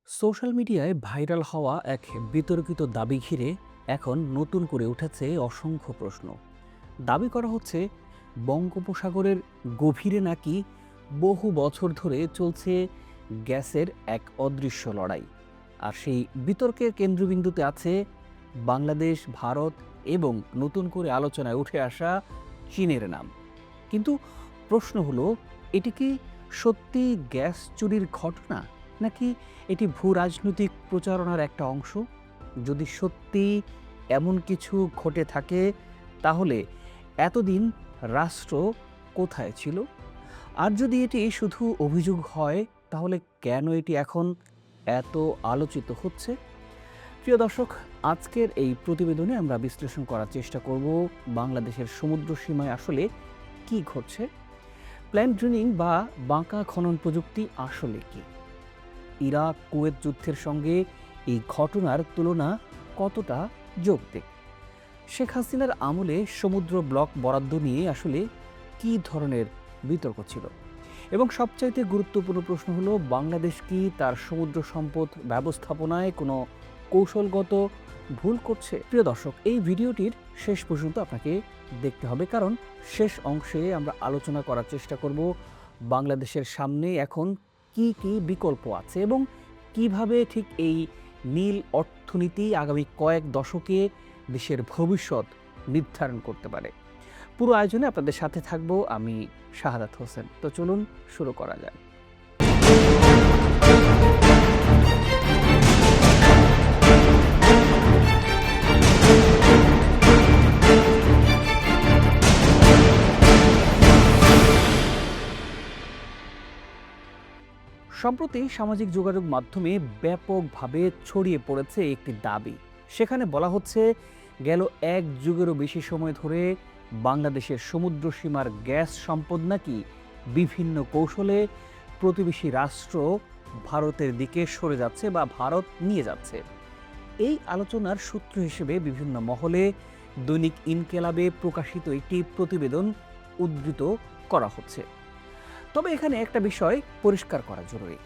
Social মিডিয়ায় viral হওয়া এক বিতর্কিত দাবি ঘিরে এখন নতুন করে উঠেছে অসংখ্য প্রশ্ন। দাবি করা হচ্ছে বঙ্গোপসাগরের গভীরে নাকি বহু বছর ধরে চলছে গ্যাসের এক অদৃশ্য লড়াই। আর সেই বিতর্কের কেন্দ্রবিন্দুতে আছে বাংলাদেশ, ভারত এবং নতুন করে আলোচনায় উঠে আসা চীনের নাম। কিন্তু প্রশ্ন হলো, এটি কি সত্যি গ্যাস চুরির ঘটনা, নাকি এটি ভূ রাজনৈতিক প্রচারণার একটা অংশ? যদি সত্যি এমন কিছু ঘটে থাকে, তাহলে এতদিন রাষ্ট্র কোথায় ছিল? আর যদি এটি শুধু অভিযোগ হয়, তাহলে কেন এটি এখন এত আলোচিত হচ্ছে? প্রিয় দর্শক, আজকের এই প্রতিবেদনে আমরা বিশ্লেষণ করার চেষ্টা করব বাংলাদেশের সমুদ্র সীমায় আসলে কি ঘটছে, প্ল্যান ড্রিলিং বা বাঁকা খনন প্রযুক্তি আসলে কি, ইরাক কুয়েত যুদ্ধের সঙ্গে এই ঘটনার তুলনা কতটা যৌক্তিক, শেখ হাসিনার আমলে সমুদ্র ব্লক বরাদ্দ নিয়ে আসলে কি ধরনের বিতর্ক ছিল, এবং সবচাইতে গুরুত্বপূর্ণ প্রশ্ন হলো, বাংলাদেশ কি তার সমুদ্র সম্পদ ব্যবস্থাপনায় কোনো কৌশলগত ভুল করছে? প্রিয় দর্শক, এই ভিডিওটির শেষ পর্যন্ত আপনাকে দেখতে হবে, কারণ শেষ অংশে আমরা আলোচনা করার চেষ্টা করব বাংলাদেশের সামনে এখন কি কি বিকল্প আছে এবং কিভাবে ঠিক এই নীল অর্থনীতি আগামী কয়েক দশকে দেশের ভবিষ্যৎ নির্ধারণ করতে পারে। পুরো আয়োজনে আপনাদের সাথে থাকব আমি, শাহাদাত হোসেন। তো চলুন শুরু করা যাক। সম্প্রতি সামাজিক যোগাযোগ মাধ্যমে ব্যাপকভাবে ছড়িয়ে পড়েছে একটি দাবি। সেখানে বলা হচ্ছে, গেল এক যুগেরও বেশি সময় ধরে বাংলাদেশের সমুদ্র সীমার গ্যাস সম্পদ নাকি বিভিন্ন কৌশলে প্রতিবেশী রাষ্ট্র ভারতের দিকে সরে যাচ্ছে বা ভারত নিয়ে যাচ্ছে। এই আলোচনার সূত্র হিসেবে বিভিন্ন মহলে দৈনিক ইনকেলাবে প্রকাশিত একটি প্রতিবেদন উদ্ধৃত করা হচ্ছে। তবে এখানে একটা বিষয় পরিষ্কার করা জরুরি।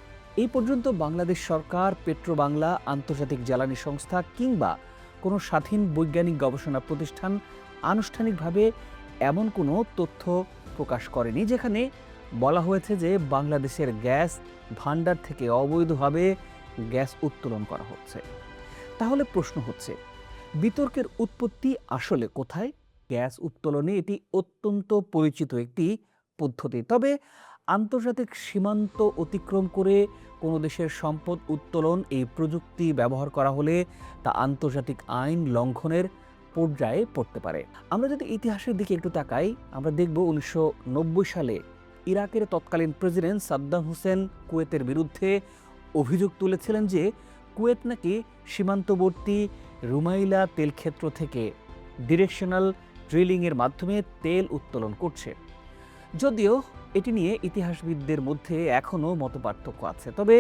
এই পর্যন্ত বাংলাদেশ সরকার, পেট্রোবাংলা, আন্তর্জাতিক জ্বালানি সংস্থা কিংবা কোনো স্বাধীন বৈজ্ঞানিক গবেষণা প্রতিষ্ঠান আনুষ্ঠানিকভাবে এমন কোনো তথ্য প্রকাশ করেনি যেখানে বলা হয়েছে যে বাংলাদেশের গ্যাস ভান্ডার থেকে অবৈধভাবে গ্যাস উত্তোলন করা হচ্ছে। তাহলে প্রশ্ন হচ্ছে, বিতর্কের উৎপত্তি আসলে কোথায়? গ্যাস উত্তোলনে এটি অত্যন্ত পরিচিত একটি পদ্ধতি। তবে আন্তর্জাতিক সীমান্ত অতিক্রম করে কোনো দেশের সম্পদ উত্তোলন এই প্রযুক্তি ব্যবহার করা হলে তা আন্তর্জাতিক আইন লঙ্ঘনের পর্যায়ে পড়তে পারে। আমরা যদি ইতিহাসের দিকে একটু তাকাই, আমরা দেখব 1990 সালে ইরাকের তৎকালীন প্রেসিডেন্ট সাদ্দাম হোসেন কুয়েতের বিরুদ্ধে অভিযোগ তুলেছিলেন যে কুয়েত নাকি সীমান্তবর্তী রুমাইলা তেলক্ষেত্র থেকে ডিরেকশনাল ড্রিলিংয়ের মাধ্যমে তেল উত্তোলন করছে। যদিও এটি নিয়ে ইতিহাসবিদদের মধ্যে এখনও মতপার্থক্য আছে, তবে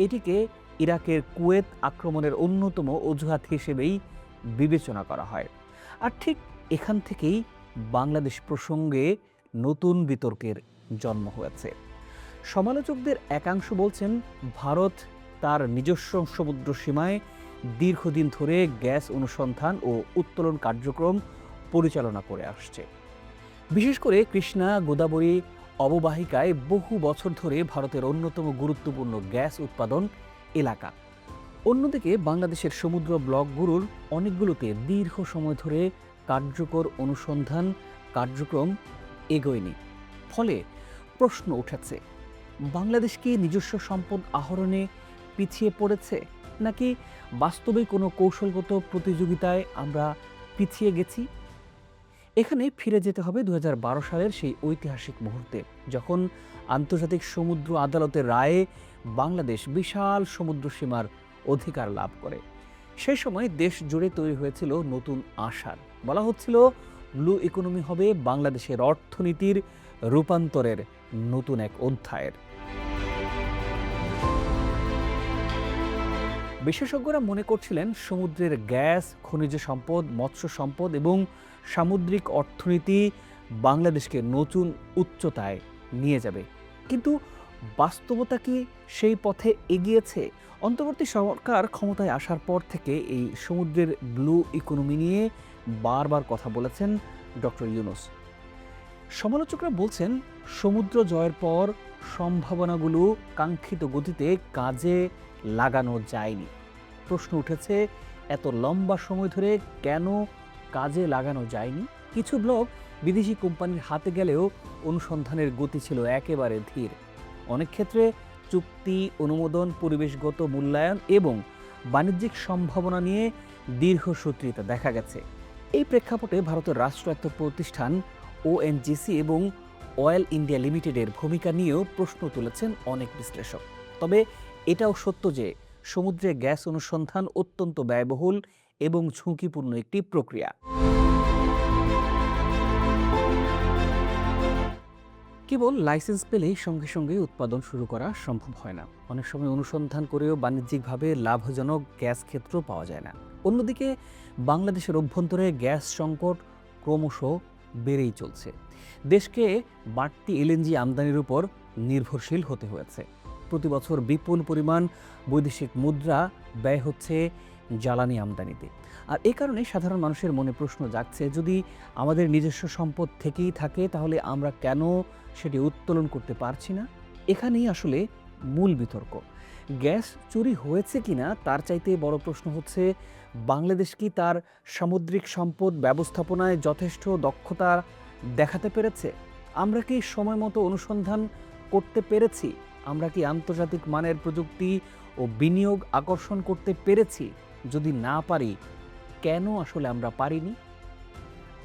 এটিকে ইরাকের কুয়েত আক্রমণের অন্যতম অজুহাত হিসেবেই বিবেচনা করা হয়। আর ঠিক এখান থেকেই বাংলাদেশ প্রসঙ্গে নতুন বিতর্কের জন্ম হয়েছে। সমালোচকদের একাংশ বলছেন, ভারত তার নিজস্ব সমুদ্র সীমায় দীর্ঘদিন ধরে গ্যাস অনুসন্ধান ও উত্তোলন কার্যক্রম পরিচালনা করে আসছে। বিশেষ করে কৃষ্ণা গোদাবরী অববাহিকায় বহু বছর ধরে ভারতের অন্যতম গুরুত্বপূর্ণ গ্যাস উৎপাদন এলাকা। অন্যদিকে বাংলাদেশের সমুদ্র ব্লকগুলোর অনেকগুলোতে দীর্ঘ সময় ধরে কার্যকর অনুসন্ধান কার্যক্রম এগোয়নি। ফলে প্রশ্ন উঠেছে, বাংলাদেশ কি নিজস্ব সম্পদ আহরণে পিছিয়ে পড়েছে, নাকি বাস্তবে কোনো কৌশলগত প্রতিযোগিতায় আমরা পিছিয়ে গেছি? এখানে ফিরে যেতে হবে 2012 সালের সেই ঐতিহাসিক মুহূর্তে, যখন আন্তর্জাতিক সমুদ্র আদালতের রায়ে বাংলাদেশ বিশাল সমুদ্র সীমার অধিকার লাভ করে। সেই সময় দেশ জুড়ে তৈরি হয়েছিল নতুন আশার। বলা হচ্ছিল, ব্লু ইকোনমি হবে বাংলাদেশের অর্থনীতির রূপান্তরের নতুন এক অধ্যায়ের। বিশেষজ্ঞরা মনে করছিলেন, সমুদ্রের গ্যাস, খনিজ সম্পদ, মৎস্য সম্পদ এবং সামুদ্রিক অর্থনীতি বাংলাদেশকে নতুন উচ্চতায় নিয়ে যাবে। কিন্তু বাস্তবতা কি সেই পথে এগিয়েছে? অন্তর্বর্তী সরকার ক্ষমতায় আসার পর থেকে এই সমুদ্রের ব্লু ইকোনমি নিয়ে বারবার কথা বলেছেন ডক্টর ইউনূস। সমালোচকরা বলছেন সমুদ্র জয়ের পর সম্ভাবনাগুলো কাঙ্ক্ষিত গতিতে কাজে লাগানো যায়নি। প্রশ্ন উঠেছে, এত লম্বা সময় ধরে কেন কাজে লাগানো যায়নি? কিছু ব্লক বিদেশি কোম্পানির হাতে গেলেও অনুসন্ধানের গতি ছিল একেবারে ধীর। অনেক ক্ষেত্রে চুক্তি, অনুমোদন, পরিবেশগত মূল্যায়ন এবং বাণিজ্যিক সম্ভাবনা নিয়ে দীর্ঘসূত্রিতা দেখা গেছে। এই প্রেক্ষাপটে ভারতের রাষ্ট্রায়ত্ত প্রতিষ্ঠান ওএনজিসি এবং অয়েল ইন্ডিয়া লিমিটেডের ভূমিকা নিয়েও প্রশ্ন তুলেছেন অনেক বিশ্লেষক। তবে এটাও সত্য যে সমুদ্রে গ্যাস অনুসন্ধান অত্যন্ত ব্যয়বহুল এবং ঝুঁকিপূর্ণ একটি প্রক্রিয়া। কেবল লাইসেন্স পেলেই সঙ্গে সঙ্গে উৎপাদন শুরু করা সম্ভব হয় না। অনেক সময় অনুসন্ধান করেও বাণিজ্যিকভাবে লাভজনক গ্যাস ক্ষেত্র পাওয়া যায় না। অন্যদিকে বাংলাদেশের অভ্যন্তরে গ্যাস সংকট ক্রমশ বেড়েই চলছে। দেশকে বাড়তি এলএনজি আমদানির উপর নির্ভরশীল হতে হয়েছে। প্রতি বছর বিপুল পরিমাণ বৈদেশিক মুদ্রা ব্যয় হচ্ছে জ্বালানি আমদানিতে। আর এ কারণে সাধারণ মানুষের মনে প্রশ্ন জাগছে, যদি আমাদের নিজস্ব সম্পদ থেকেই থাকে তাহলে আমরা কেন সেটি উত্তোলন করতে পারছি না? এখানেই আসলে মূল বিতর্ক। গ্যাস চুরি হয়েছে কিনা তার চাইতে বড় প্রশ্ন হচ্ছে, বাংলাদেশ কি তার সামুদ্রিক সম্পদ ব্যবস্থাপনায় যথেষ্ট দক্ষতা দেখাতে পেরেছে? আমরা কি সময় মতো অনুসন্ধান করতে পেরেছি? আমরা কি আন্তর্জাতিক মানের প্রযুক্তি ও বিনিয়োগ আকর্ষণ করতে পেরেছি? যদি না পারি, কেন আসলে আমরা পারিনি?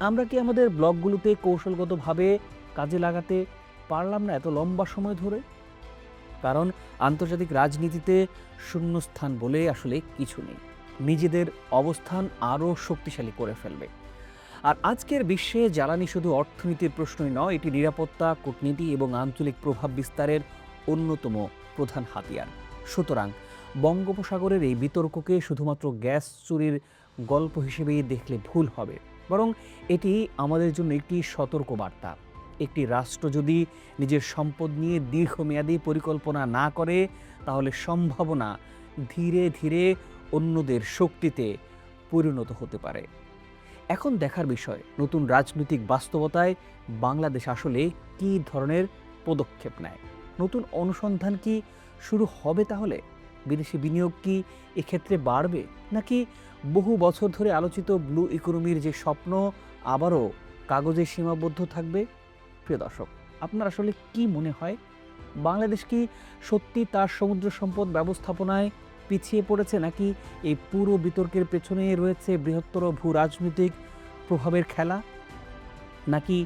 আমরা কি আমাদের ব্লকগুলোতে কৌশলগতভাবে কাজে লাগাতে পারলাম না এত লম্বা সময় ধরে? কারণ আন্তর্জাতিক রাজনীতিতে শূন্যস্থান বলে আসলে কিছু নেই। নিজেদের অবস্থান আরও শক্তিশালী করে ফেলবে। আর আজকের বিশ্বে জ্বালানি শুধু অর্থনীতির প্রশ্নই নয়, এটি নিরাপত্তা, কূটনীতি এবং আঞ্চলিক প্রভাব বিস্তারের অন্যতম প্রধান হাতিয়ার। সুতরাং বঙ্গোপসাগরের এই বিতর্ককে শুধুমাত্র গ্যাস চুরির গল্প হিসেবেই দেখলে ভুল হবে, বরং এটি আমাদের জন্য একটি সতর্কবার্তা। একটি রাষ্ট্র যদি নিজের সম্পদ নিয়ে দীর্ঘমেয়াদী পরিকল্পনা না করে, তাহলে সম্ভাবনা ধীরে ধীরে অন্যদের শক্তিতে পরিণত হতে পারে। এখন দেখার বিষয়, নতুন রাজনৈতিক বাস্তবতায় বাংলাদেশ আসলে কী ধরনের পদক্ষেপ নেয়। নতুন অনুসন্ধান কি শুরু হবে? তাহলে বিদেশি বিনিয়োগ কি এক্ষেত্রে বাড়বে, নাকি বহু বছর ধরে আলোচিত ব্লু ইকোনমির যে স্বপ্ন আবারও কাগজে সীমাবদ্ধ থাকবে? প্রিয় দর্শক, আপনার আসলে কি মনে হয়? বাংলাদেশ কি সত্যি তার সমুদ্র সম্পদ ব্যবস্থাপনায় পিছিয়ে পড়েছে, নাকি এই পুরো বিতর্কের পেছনে রয়েছে বৃহত্তর ভূ রাজনৈতিক প্রভাবের খেলা? নাকি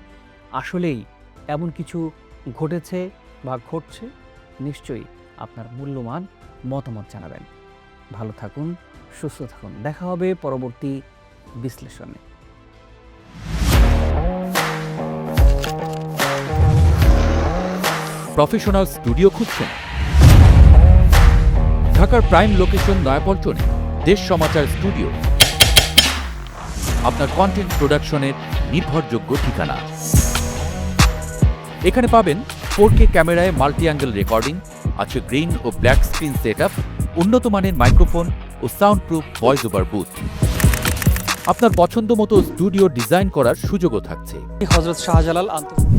আসলেই এমন কিছু ঘটেছে বা ঘটছে? নিশ্চয়ই আপনার মূল্যবান মতামত জানাবেন। ভালো থাকুন, সুস্থ থাকুন। দেখা হবে পরবর্তী বিশ্লেষণে। প্রফেশনাল স্টুডিও খুঁজছেন? ঢাকার প্রাইম লোকেশন নয়াপল্টনে দেশ সমাচার স্টুডিও আপনার কন্টেন্ট প্রোডাকশনের নির্ভরযোগ্য ঠিকানা। এখানে পাবেন 4K ক্যামেরায় মাল্টি অ্যাঙ্গেল রেকর্ডিং, আছে গ্রিন ও ব্ল্যাক স্ক্রিন সেটআপ, উন্নত মানের মাইক্রোফোন ও sound proof voice over booth. আপনার পছন্দ মতো স্টুডিও ডিজাইন করার সুযোগও থাকছে। Hazrat Shahjalal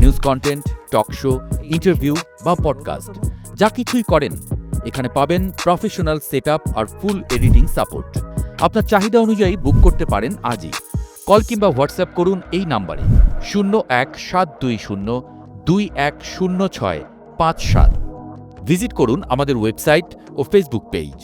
news content, talk show, interview বা পডকাস্ট, যা কিছুই করেন এখানে পাবেন প্রফেশনাল সেটআপ আর ফুল এডিটিং সাপোর্ট। আপনার চাহিদা অনুযায়ী বুক করতে পারেন আজই। কল কিংবা হোয়াটসঅ্যাপ করুন এই নাম্বারে 01-720-210657। ভিজিট করুন আমাদের ওয়েবসাইট ও ফেসবুক পেজ।